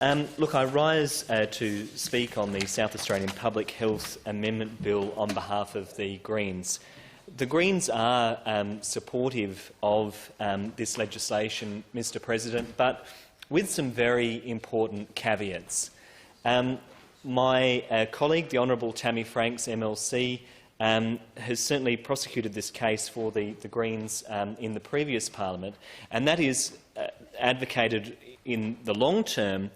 Look, I rise to speak on the South Australian Public Health Amendment Bill on behalf of the Greens. The Greens are supportive of this legislation, Mr President, but with some very important caveats. My colleague, the Honourable Tammy Franks, MLC, has certainly prosecuted this case for the Greens in the previous parliament, and that is advocated in the long term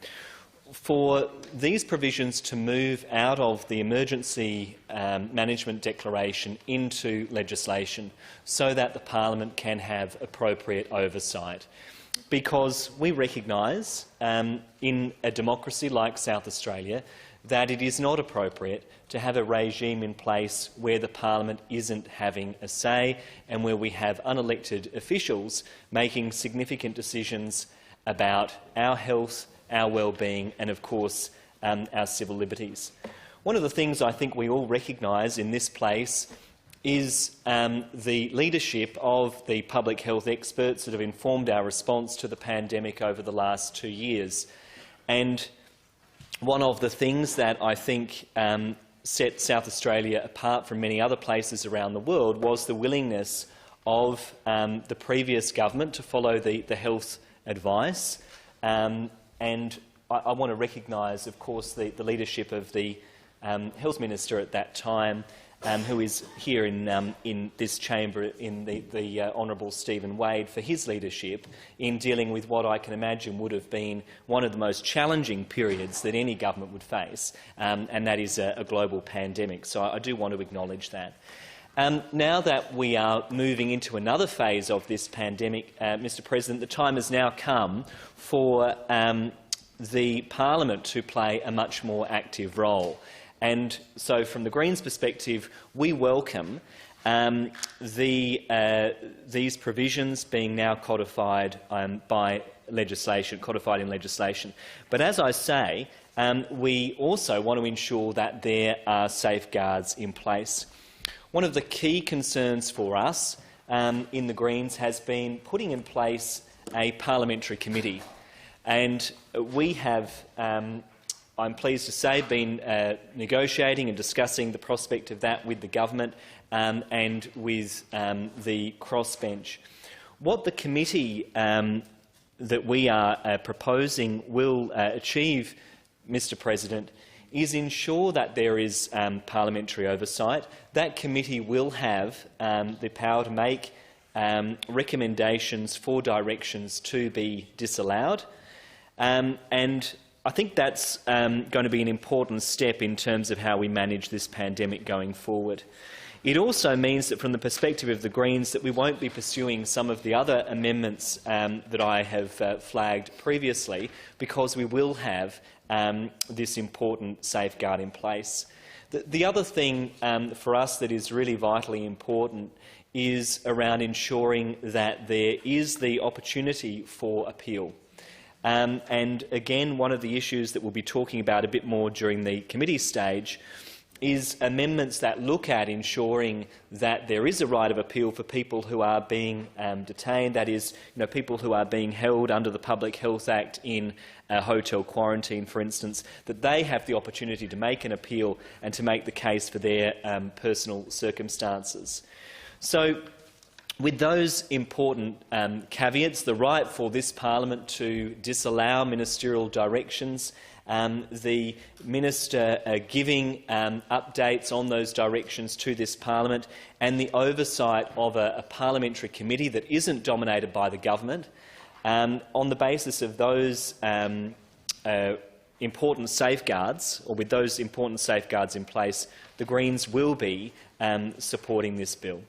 for these provisions to move out of the emergency management declaration into legislation so that the parliament can have appropriate oversight. Because we recognise in a democracy like South Australia that it is not appropriate to have a regime in place where the parliament isn't having a say and where we have unelected officials making significant decisions about our health, our well-being and, of course, our civil liberties. One of the things I think we all recognise in this place is the leadership of the public health experts that have informed our response to the pandemic over the last 2 years. And one of the things that I think set South Australia apart from many other places around the world was the willingness of the previous government to follow the health advice. And I want to recognise, of course, the leadership of the Health Minister at that time, who is here in this chamber, in the Honourable Stephen Wade, for his leadership in dealing with what I can imagine would have been one of the most challenging periods that any government would face, and that is a global pandemic. So I do want to acknowledge that. Now that we are moving into another phase of this pandemic, Mr President, the time has now come for the Parliament to play a much more active role. And so from the Greens' perspective, we welcome these provisions being now codified by legislation, codified in legislation. But as I say, we also want to ensure that there are safeguards in place. One of the key concerns for us in the Greens has been putting in place a parliamentary committee. And we have, I'm pleased to say, been negotiating and discussing the prospect of that with the government and with the crossbench. What the committee that we are proposing will achieve, Mr President, is ensure that there is parliamentary oversight. That committee will have the power to make recommendations for directions to be disallowed. And I think that's going to be an important step in terms of how we manage this pandemic going forward. It also means that from the perspective of the Greens that we won't be pursuing some of the other amendments that I have flagged previously, because we will have this important safeguard in place. The other thing for us that is really vitally important is around ensuring that there is the opportunity for appeal. And again, one of the issues that we'll be talking about a bit more during the committee stage is amendments that look at ensuring that there is a right of appeal for people who are being detained, that is, people who are being held under the Public Health Act in hotel quarantine, for instance, that they have the opportunity to make an appeal and to make the case for their personal circumstances. So, with those important caveats, the right for this parliament to disallow ministerial directions, the minister giving updates on those directions to this parliament, and the oversight of a parliamentary committee that isn't dominated by the government, on the basis of those important safeguards, or with those important safeguards in place, the Greens will be supporting this bill.